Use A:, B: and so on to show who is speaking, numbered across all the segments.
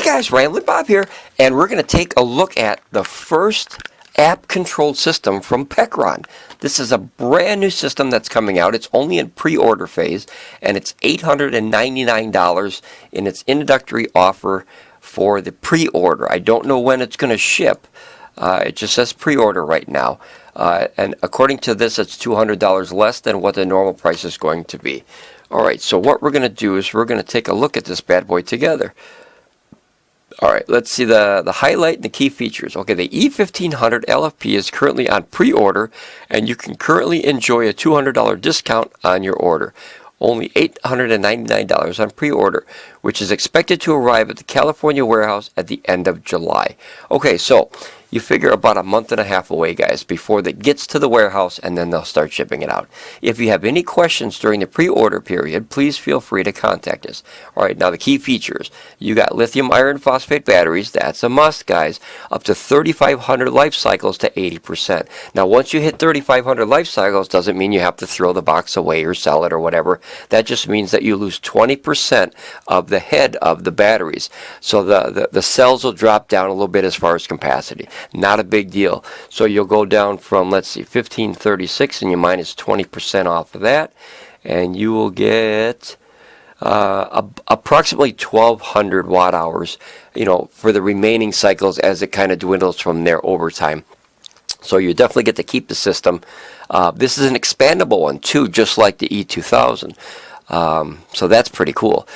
A: guys, Ramblin Bob here, and we're going to take a look at the first app-controlled system from Pecron. This is a brand new system that's coming out. It's only in pre-order phase, and it's $899 in its introductory offer for the pre-order. I don't know when it's going to ship. It just says pre-order right now. And according to this, it's $200 less than what the normal price is going to be. Alright, so what we're going to do is we're going to take a look at this bad boy together. Alright, let's see the highlight and the key features. Okay, the E1500LFP is currently on pre-order, and you can currently enjoy a $200 discount on your order. Only $899 on pre-order, which is expected to arrive at the California warehouse at the end of July. Okay, so you figure about a month and a half away, guys, before it gets to the warehouse, and then they'll start shipping it out. If you have any questions during the pre-order period, please feel free to contact us. Alright, now the key features. You got lithium iron phosphate batteries. That's a must, guys. Up to 3,500 life cycles to 80%. Now, once you hit 3,500 life cycles, doesn't mean you have to throw the box away or sell it or whatever. That just means that you lose 20% of the head of the batteries. So the cells will drop down a little bit as far as capacity. Not a big deal. So you'll go down from, let's see, 1536, and you minus 20% off of that, and you will get approximately 1,200 watt hours, you know, for the remaining cycles as it kind of dwindles from there over time. So you definitely get to keep the system. This is an expandable one too, just like the E2000. So that's pretty cool.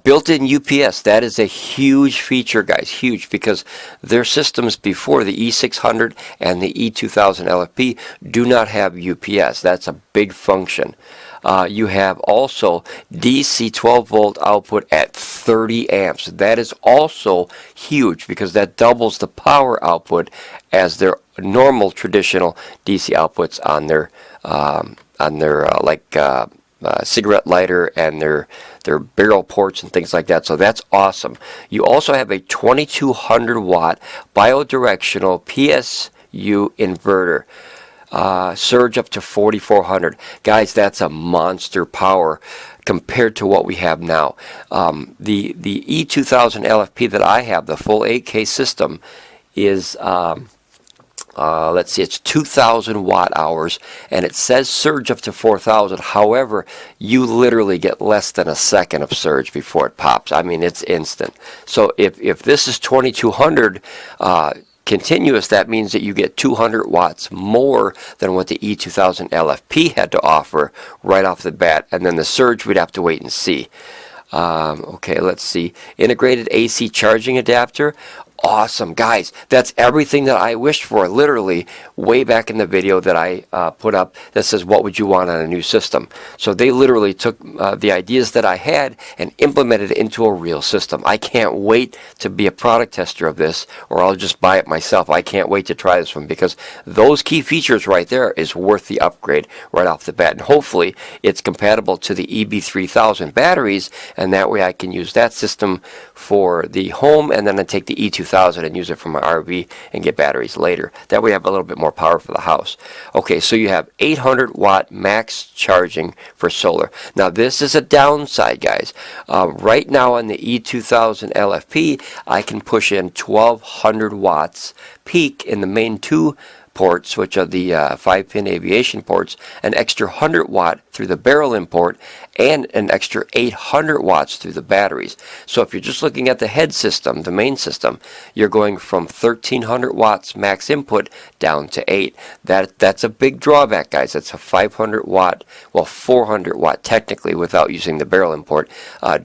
A: Built-in UPS, that is a huge feature, guys, huge, because their systems before, the E600 and the E2000LFP, do not have UPS. That's a big function. You have also DC 12-volt output at 30 amps. That is also huge because that doubles the power output as their normal traditional DC outputs on their cigarette lighter and their barrel ports and things like that. So that's awesome. You also have a 2200 watt bidirectional PSU inverter. Surge up to 4400. Guys, that's a monster power compared to what we have now. The E2000LFP that I have, the full 8K system, is let's see, it's 2,000 watt hours, and it says surge up to 4,000. However, you literally get less than a second of surge before it pops. I mean, it's instant. So if this is 2200 continuous, that means that you get 200 watts more than what the E2000LFP had to offer right off the bat, and then the surge we'd have to wait and see. Okay, let's see. Integrated AC charging adapter. Awesome, guys. That's everything that I wished for, literally, way back in the video that I put up that says, what would you want on a new system? So they literally took the ideas that I had and implemented it into a real system. I can't wait to be a product tester of this, or I'll just buy it myself. I can't wait to try this one, because those key features right there is worth the upgrade right off the bat. And hopefully it's compatible to the EB3000 batteries, and that way I can use that system for the home, and then I take the E2000 and use it for my RV and get batteries later. That way I have a little bit more power for the house. Okay, so you have 800 watt max charging for solar. Now this is a downside, guys. Right now on the E2000LFP, I can push in 1,200 watts peak in the main 2 ports, which are the 5-pin aviation ports, an extra 100 watt through the barrel import, and an extra 800 watts through the batteries. So if you're just looking at the head system, the main system, you're going from 1,300 watts max input down to 8. That's a big drawback, guys. That's a 500 watt, well, 400 watt technically without using the barrel import,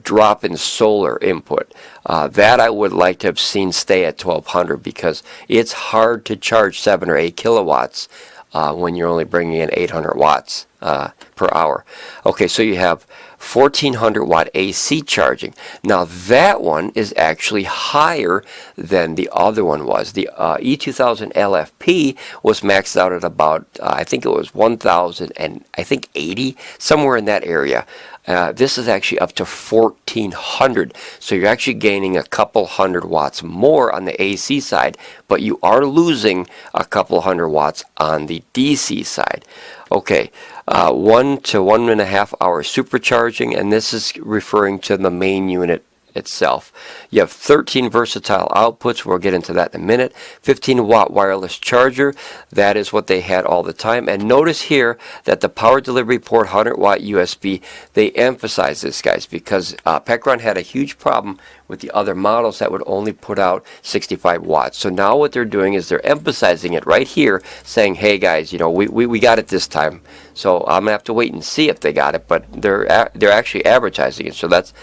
A: drop in solar input. That I would like to have seen stay at 1,200, because it's hard to charge 7 or 8 kilowatts when you're only bringing in 800 watts per hour. Okay, so you have 1,400 watt AC charging. Now that one is actually higher than the other one was. The E2000LFP was maxed out at about, I think it was 1,080, somewhere in that area. This is actually up to 1,400, so you're actually gaining a couple hundred watts more on the AC side, but you are losing a couple hundred watts on the DC side. Okay, 1 to 1.5 hour supercharging, and this is referring to the main unit itself. You have 13 versatile outputs. We'll get into that in a minute. 15-watt wireless charger. That is what they had all the time. And notice here that the power delivery port 100-watt USB, they emphasize this, guys, because Pecron had a huge problem with the other models that would only put out 65 watts. So now what they're doing is they're emphasizing it right here, saying, hey guys, you know, we got it this time. So I'm gonna have to wait and see if they got it, but they're actually advertising it. So that's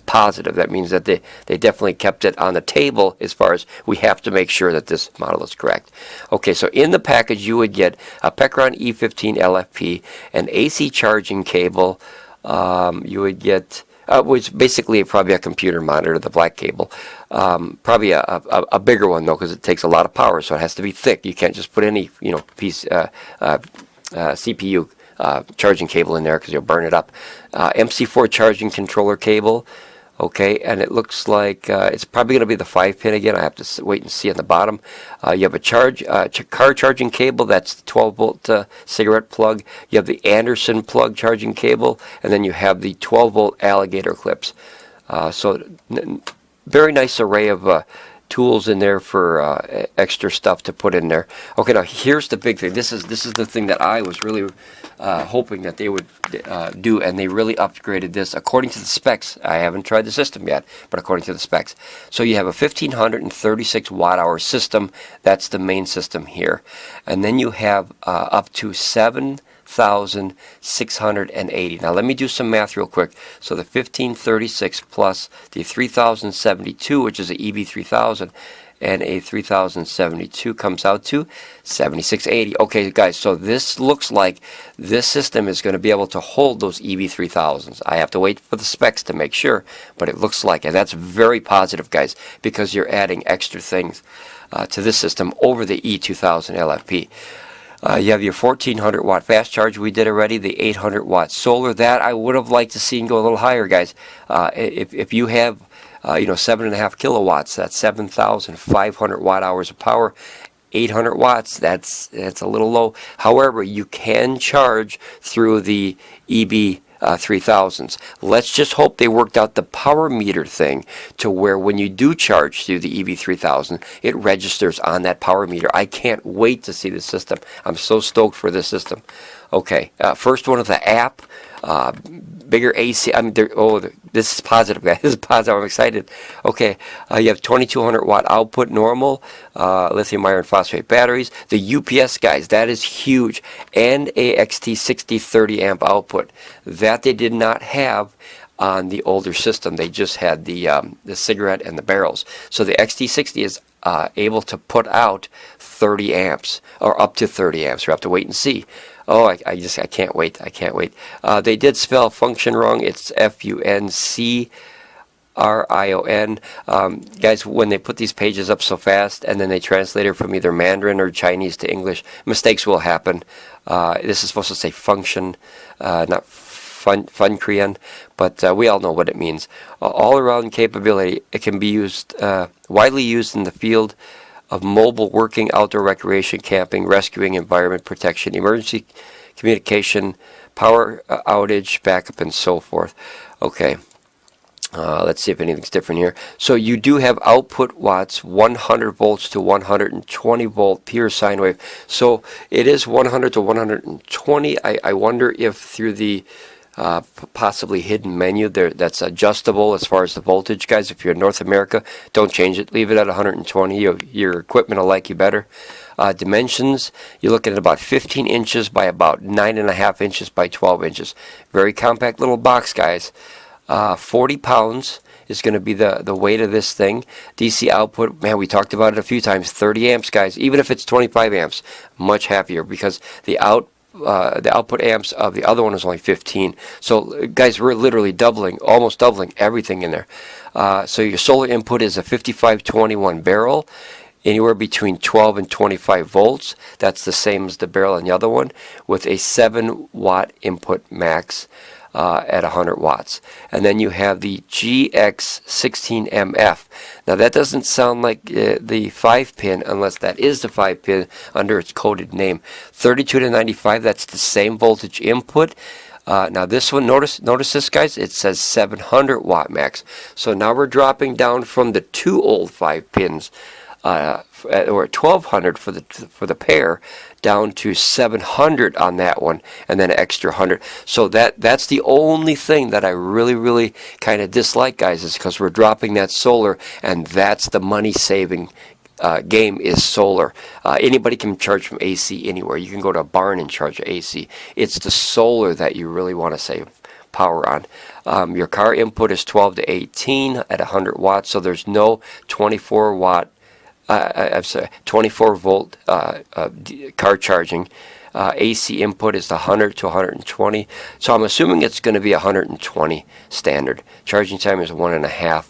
A: positive. That means that they definitely kept it on the table as far as we have to make sure that this model is correct. Okay, so in the package you would get a Pecron E15LFP, an AC charging cable. You would get which basically probably a computer monitor, the black cable. Probably a bigger one though, because it takes a lot of power, so it has to be thick. You can't just put any piece CPU charging cable in there because you'll burn it up. MC4 charging controller cable. Okay, and it looks like it's probably going to be the 5-pin again. I have to wait and see on the bottom. You have a car charging cable. That's the 12-volt cigarette plug. You have the Anderson plug charging cable, and then you have the 12-volt alligator clips. So very nice array of tools in there for extra stuff to put in there. Okay, now here's the big thing. This is the thing that I was really hoping that they would do, and they really upgraded this according to the specs. I haven't tried the system yet, but according to the specs. So you have a 1536 watt-hour system. That's the main system here, and then you have up to 7,680. Now let me do some math real quick. So the 1536 plus the 3072, which is a EB3000, and a 3072 comes out to 7680. Okay, guys, so this looks like this system is going to be able to hold those EB3000s. I have to wait for the specs to make sure, but it looks like, and that's very positive, guys, because you're adding extra things to this system over the E2000 LFP. You have your 1400 watt fast charge we did already, the 800 watt solar. That I would have liked to see go a little higher, guys. If you have 7.5 kilowatts, that's 7,500 watt hours of power. 800 watts, that's a little low. However, you can charge through the EB3000s. Let's just hope they worked out the power meter thing to where when you do charge through the EB3000, it registers on that power meter. I can't wait to see the system. I'm so stoked for this system. Okay, first one is the app. Bigger AC. I mean, this is positive, guys. This is positive. I'm excited. Okay, you have 2200 watt output, normal, lithium iron phosphate batteries. The UPS, guys, that is huge, and a XT60 30 amp output that they did not have on the older system. They just had the cigarette and the barrels. So the XT60 is able to put out 30 amps or up to 30 amps. We have to wait and see. Oh, I can't wait. I can't wait. They did spell function wrong. It's FUNCRION. Guys, when they put these pages up so fast and then they translate it from either Mandarin or Chinese to English, mistakes will happen. This is supposed to say function, not funcrian, but we all know what it means. All-around capability. It can be used, widely used in the field of mobile working, outdoor recreation, camping, rescuing, environment protection, emergency communication, power outage, backup, and so forth. Okay, let's see if anything's different here. So you do have output watts, 100 volts to 120 volt pure sine wave. So it is 100 to 120. I wonder if through the possibly hidden menu there that's adjustable as far as the voltage, guys. If you're in North America, don't change it, leave it at 120. Your equipment will like you better. Dimensions, you're looking at about 15 inches by about 9.5 inches by 12 inches. Very compact little box, guys. 40 pounds is going to be the weight of this thing. DC output, man, we talked about it a few times, 30 amps, guys. Even if it's 25 amps, much happier, because the output amps of the other one is only 15. So guys, we're literally almost doubling everything in there. So your solar input is a 5521 barrel, anywhere between 12 and 25 volts. That's the same as the barrel on the other one, with a 7 watt input max at 100 watts. And then you have the GX16MF. Now that doesn't sound like the 5-pin, unless that is the 5-pin under its coded name. 32 to 95, that's the same voltage input. Now this one, notice this, guys, it says 700 watt max. So now we're dropping down from the 2 old 5 pins, or 1200 for the pair, down to 700 on that one, and then an extra 100. So that's the only thing that I really kind of dislike, guys, is because we're dropping that solar, and that's the money saving game is solar. Anybody can charge from AC anywhere. You can go to a barn and charge AC. It's the solar that you really want to save power on. Your car input is 12 to 18 at 100 watts, so there's no 24 watt I'm sorry, 24 volt car charging. AC input is the 100 to 120, so I'm assuming it's going to be 120 standard. Charging time is 1.5.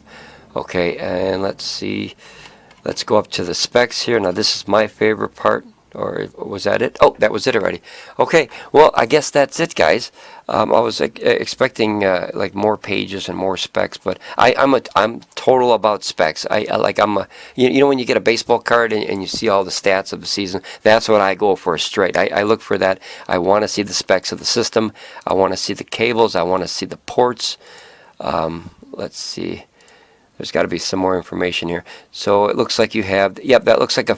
A: Okay, and let's see. Let's go up to the specs here. Now this is my favorite part, or was that it? Oh, that was it already. Okay, well, I guess that's it, guys. I was expecting like more pages and more specs, but I'm total about specs. You know when you get a baseball card and you see all the stats of the season, that's what I go for straight. I look for that. I want to see the specs of the system. I want to see the cables. I want to see the ports. Let's see. There's got to be some more information here. So it looks like you have, yep, that looks like a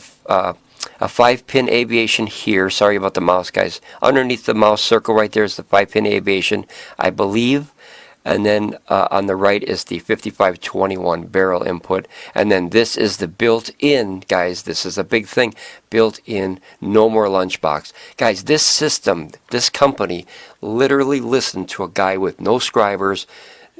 A: 5-pin aviation here. Sorry about the mouse, guys. Underneath the mouse circle right there is the 5-pin aviation, I believe. And then on the right is the 5521 barrel input. And then this is the built-in, guys, this is a big thing, built-in no more lunchbox. Guys, this system, this company literally listened to a guy with no subscribers,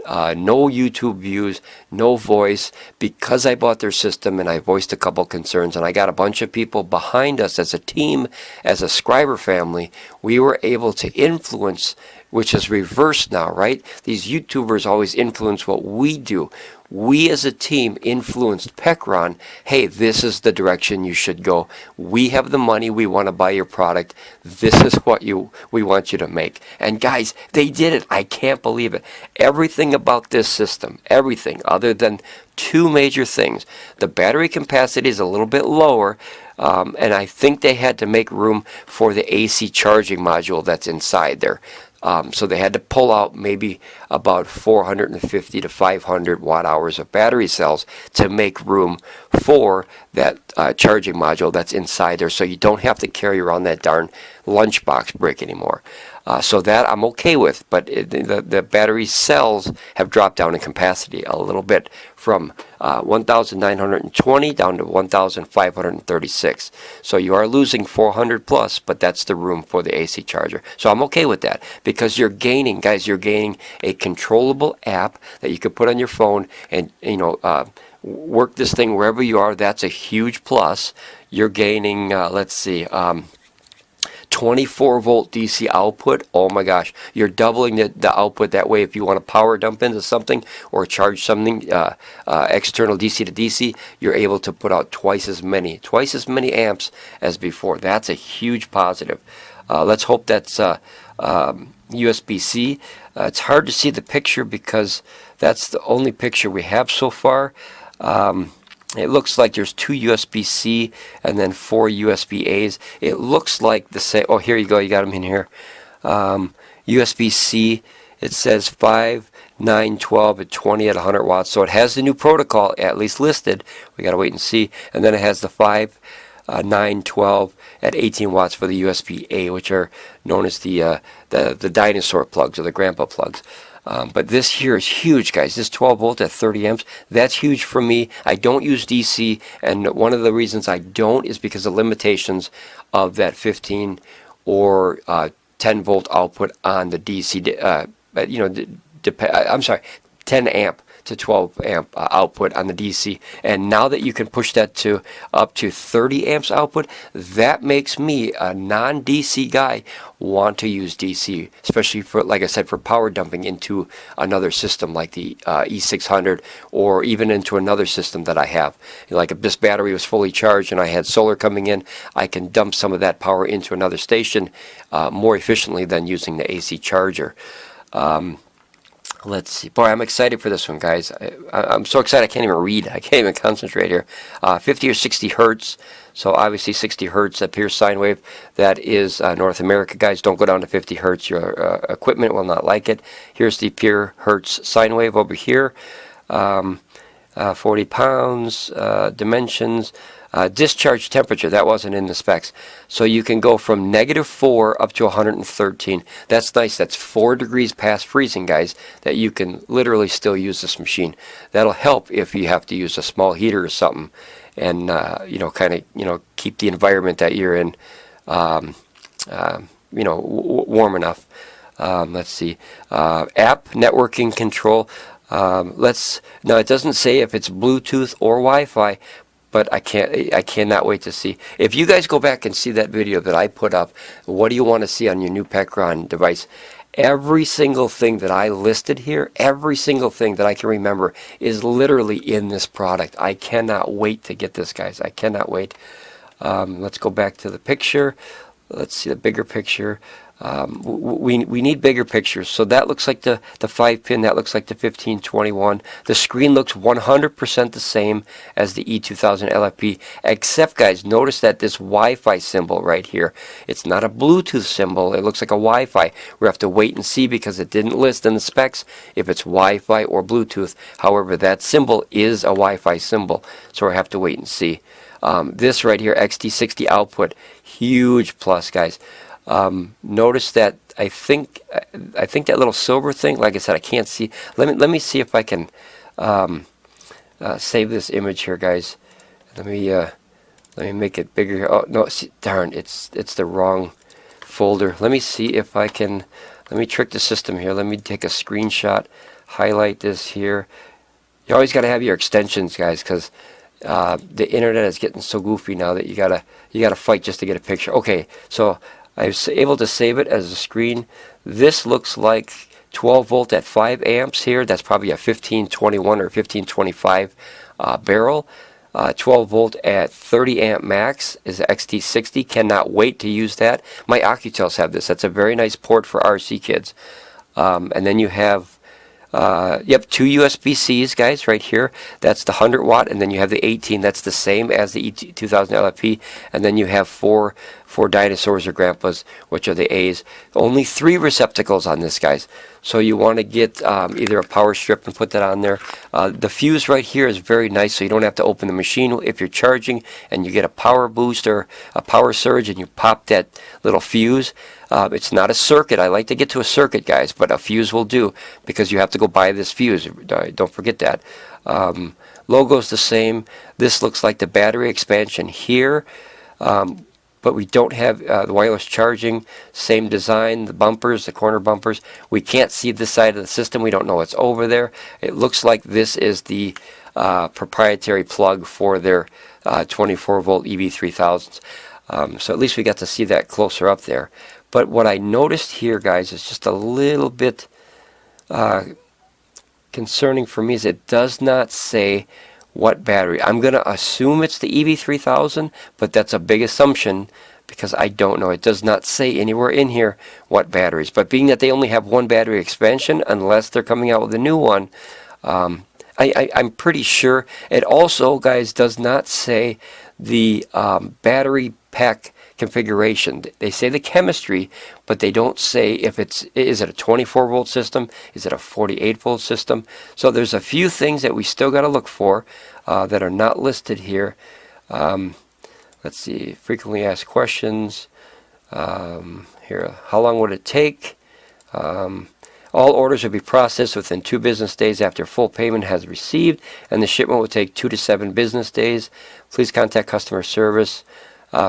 A: no YouTube views, no voice, because I bought their system and I voiced a couple concerns, and I got a bunch of people behind us as a team, as a subscriber family. We were able to influence, which is reversed now, right? These YouTubers always influence what we do. We as a team influenced Pecron. Hey, this is the direction you should go. We have the money. We want to buy your product. This is what we want you to make. And guys, they did it. I can't believe it. Everything about this system, everything other than 2 major things. The battery capacity is a little bit lower, and I think they had to make room for the AC charging module that's inside there. So they had to pull out maybe about 450 to 500 watt hours of battery cells to make room for that charging module that's inside there, so you don't have to carry around that darn lunchbox brick anymore. So that I'm okay with, but the battery cells have dropped down in capacity a little bit from 1,920 down to 1,536. So you are losing 400 plus, but that's the room for the AC charger. So I'm okay with that, because you're gaining, guys, you're gaining a controllable app that you can put on your phone and, you know, work this thing wherever you are. That's a huge plus. You're gaining, let's see, 24 volt DC output. Oh my gosh, you're doubling the output that way. If you want to power dump into something or charge something external DC to DC, you're able to put out twice as many amps as before. That's a huge positive. Let's hope that's USB-C. It's hard to see the picture because that's the only picture we have so far. It looks like there's 2 USB-C and then 4 USB-A's. It looks like the same. Oh, here you go. You got them in here. USB-C, it says 5, 9, 12, and 20 at 100 watts. So it has the new protocol at least listed. We got to wait and see. And then it has the 5, 9, 12 at 18 watts for the USB-A, which are known as the dinosaur plugs or the grandpa plugs. But this here is huge, guys. This 12 volt at 30 amps, that's huge for me. I don't use DC, and one of the reasons I don't is because of limitations of that 15 or 10 volt output on the DC. You know, I'm sorry, 10 amp to 12 amp output on the DC, and now that you can push that to up to 30 amps output, that makes me, a non-DC guy, want to use DC, especially for, like I said, for power dumping into another system like the E600, or even into another system that I have. Like if this battery was fully charged and I had solar coming in, I can dump some of that power into another station more efficiently than using the AC charger. Let's see. Boy, I'm excited for this one, guys. I'm so excited I can't even read. I can't even concentrate here. 50 or 60 hertz. So obviously 60 hertz, that pure sine wave. That is North America, guys. Don't go down to 50 hertz. Your equipment will not like it. Here's the pure hertz sine wave over here. 40 pounds, dimensions. Discharge temperature, that wasn't in the specs. So you can go from -4 up to 113. That's nice. That's 4 degrees past freezing, guys, that you can literally still use this machine. That'll help if you have to use a small heater or something, and you know, kind of, you know, keep the environment that you're in, you know, warm enough. Let's see. App networking control. Now it doesn't say if it's Bluetooth or Wi-Fi, but I cannot wait to see. If you guys go back and see that video that I put up, what do you want to see on your new Pecron device? Every single thing that I listed here, every single thing that I can remember is literally in this product. I cannot wait to get this, guys. I cannot wait. Let's go back to the picture. Let's see the bigger picture. We need bigger pictures. So that looks like the 5-pin. That looks like the 1521. The screen looks 100% the same as the E1500LFP, except, guys, notice that this Wi-Fi symbol right here, it's not a Bluetooth symbol. It looks like a Wi-Fi. We have to wait and see because it didn't list in the specs if it's Wi-Fi or Bluetooth. However, that symbol is a Wi-Fi symbol, so we have to wait and see. This right here, XT60 output, huge plus, guys. Notice that I think that little silver thing, like I said, I can't see. Let me see if I can save this image here, guys. Let me make it bigger. Oh no, see, darn, it's the wrong folder. Let me see if I can. Let me trick the system here. Let me take a screenshot, highlight this here. You always got to have your extensions, guys, because the internet is getting so goofy now that you gotta fight just to get a picture. Okay, so I was able to save it as a screen. This looks like 12 volt at 5 amps here. That's probably a 1521 or 1525 barrel. 12 volt at 30 amp max is XT60. Cannot wait to use that. My Oukitel have this. That's a very nice port for RC kids. And then you have yep, 2 USB-Cs, guys, right here. That's the 100 watt, and then you have the 18. That's the same as the E2000LFP, and then you have four dinosaurs or grandpas, which are the A's. Only 3 receptacles on this, guys. So you want to get either a power strip and put that on there. The fuse right here is very nice, so you don't have to open the machine if you're charging, and you get a power boost or a power surge, and you pop that little fuse. It's not a circuit. I like to get to a circuit, guys, but a fuse will do because you have to go buy this fuse. Don't forget that. Logo's the same. This looks like the battery expansion here, but we don't have the wireless charging. Same design, the bumpers, the corner bumpers. We can't see this side of the system. We don't know what's over there. It looks like this is the proprietary plug for their 24 volt EV3000s. So at least we got to see that closer up there. But what I noticed here, guys, is just a little bit concerning for me is it does not say what battery. I'm going to assume it's the EV3000, but that's a big assumption because I don't know. It does not say anywhere in here what batteries. But being that they only have one battery expansion, unless they're coming out with a new one, I'm pretty sure. It also, guys, does not say the battery pack configuration. They say the chemistry, but they don't say if is it a 24 volt system, is it a 48 volt system. So there's a few things that we still got to look for that are not listed here. Let's see, frequently asked questions. Here, how long would it take? All orders will be processed within 2 business days after full payment has received, and the shipment will take 2 to 7 business days. Please contact customer service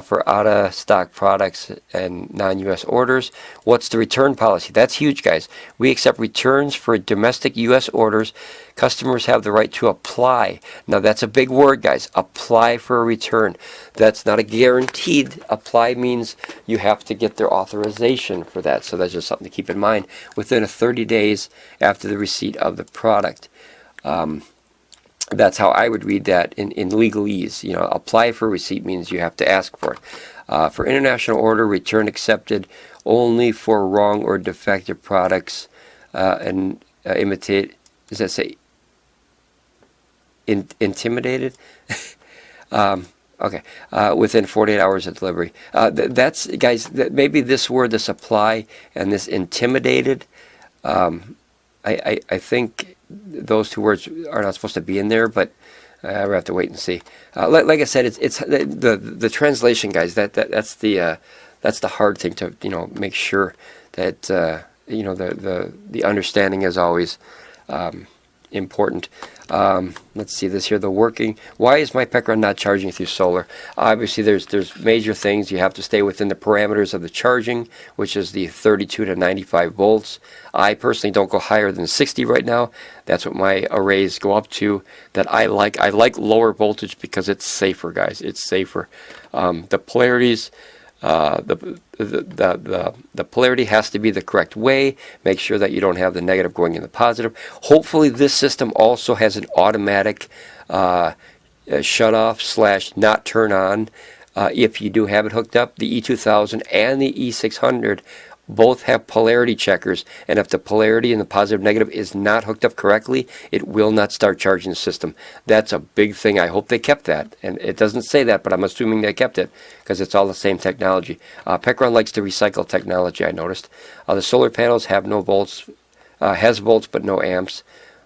A: for out-of-stock products and non-U.S. orders. What's the return policy? That's huge, guys. We accept returns for domestic U.S. orders. Customers have the right to apply. Now, that's a big word, guys. Apply for a return. That's not a guaranteed. Apply means you have to get their authorization for that. So that's just something to keep in mind within 30 days after the receipt of the product. That's how I would read that in legalese. You know, apply for a receipt means you have to ask for it. For international order, return accepted only for wrong or defective products and imitate. Does that say intimidated? Okay, within 48 hours of delivery. That's, guys, maybe this word, the supply, and this intimidated, I think those two words are not supposed to be in there, but we'll have to wait and see. Like I said, it's the translation, guys. That's the hard thing to make sure that the understanding is always important. Let's see this here. The working. Why is my Pecron not charging through solar? Obviously, there's major things. You have to stay within the parameters of the charging, which is the 32 to 95 volts. I personally don't go higher than 60 right now. That's what my arrays go up to. That I like. I like lower voltage because it's safer, guys. It's safer. The polarities. The polarity has to be the correct way. Make sure that you don't have the negative going in the positive. Hopefully this system also has an automatic shut off / not turn on if you do have it hooked up. The E2000 and the E600 both have polarity checkers, and if the polarity and the positive negative is not hooked up correctly, it will not start charging the system. That's a big thing. I hope they kept that, and it doesn't say that, but I'm assuming they kept it because it's all the same technology. Pecron likes to recycle technology, I noticed. The solar panels have no volts, has volts but no amps.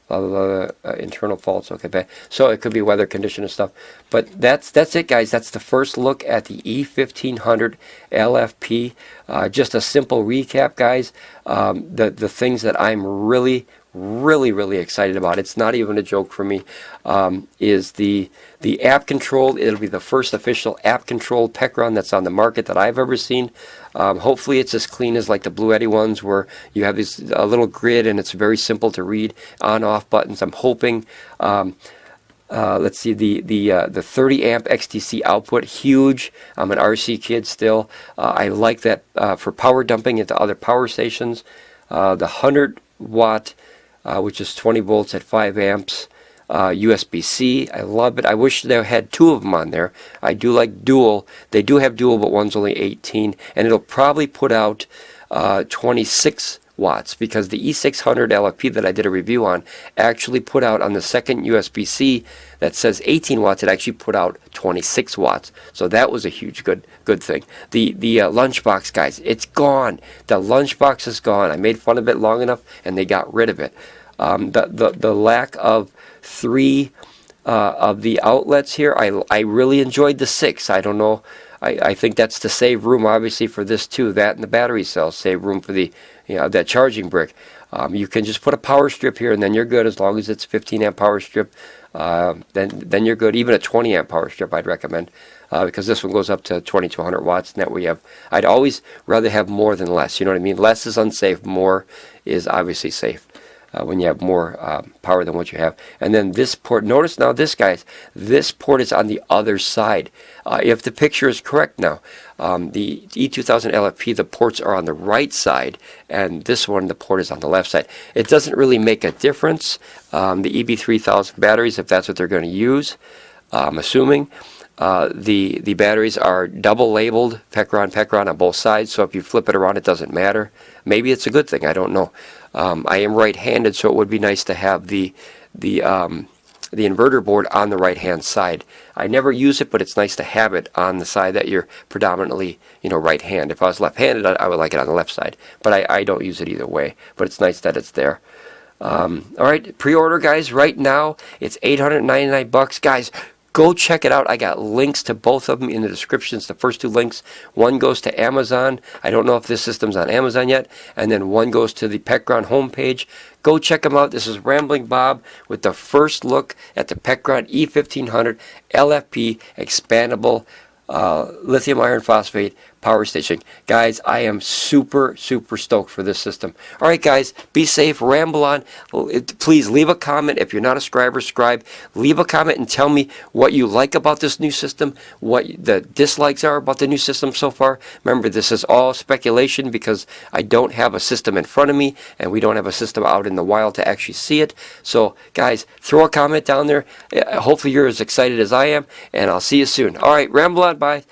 A: Internal faults, okay, so it could be weather condition and stuff, but that's it, guys. That's the first look at the E1500LFP. Just a simple recap, guys. The things that I'm really excited about, it's not even a joke for me, is the app controlled. It'll be the first official app controlled Pecron that's on the market that I've ever seen. Hopefully it's as clean as like the Bluetti ones, where you have this little grid and it's very simple to read, on-off buttons. I'm hoping. Let's see, the 30 amp XTC output, huge. I'm an RC kid still. I like that for power dumping into other power stations. The 100 watt, which is 20 volts at 5 amps. USB-C, I love it. I wish they had two of them on there. I do like dual. They do have dual, but one's only 18, and it'll probably put out 26 watts, because the E600 LFP that I did a review on actually put out, on the second USB-C that says 18 watts, it actually put out 26 watts. So that was a huge good thing. The lunchbox, guys, it's gone. The lunchbox is gone. I made fun of it long enough, and they got rid of it. The lack of 3 of the outlets here, I really enjoyed the 6. I don't know. I think that's to save room, obviously, for this too. That and the battery cells save room for the that charging brick. You can just put a power strip here, and then you're good. As long as it's 15 amp power strip, then you're good. Even a 20 amp power strip, I'd recommend, because this one goes up to 2200 watts. And that way you have. I'd always rather have more than less. You know what I mean? Less is unsafe. More is obviously safe. When you have more power than what you have. And then this port, notice now this, guys, this port is on the other side. If the picture is correct now, the E2000 LFP, the ports are on the right side, and this one, the port is on the left side. It doesn't really make a difference. The EB3000 batteries, if that's what they're going to use, I'm assuming. The batteries are double labeled Pecron on both sides, so if you flip it around, it doesn't matter. Maybe it's a good thing, I don't know. I am right-handed, so it would be nice to have the inverter board on the right-hand side. I never use it, but it's nice to have it on the side that you're predominantly, right-hand. If I was left-handed, I would like it on the left side, but I don't use it either way. But it's nice that it's there. All right, pre-order, guys. Right now, it's $899, guys. Go check it out. I got links to both of them in the descriptions. The first 2 links, one goes to Amazon. I don't know if this system's on Amazon yet. And then one goes to the Pecron homepage. Go check them out. This is Ramblin Bob with the first look at the Pecron E1500 LFP expandable lithium iron phosphate power station. Guys, I am super stoked for this system. All right, guys, be safe, ramble on. Please leave a comment. If you're not a subscribe. Leave a comment and tell me what you like about this new system, what the dislikes are about the new system so far. Remember, this is all speculation because I don't have a system in front of me, and we don't have a system out in the wild to actually see it. So, guys, throw a comment down there. Hopefully you're as excited as I am, and I'll see you soon. All right, ramble on. Bye.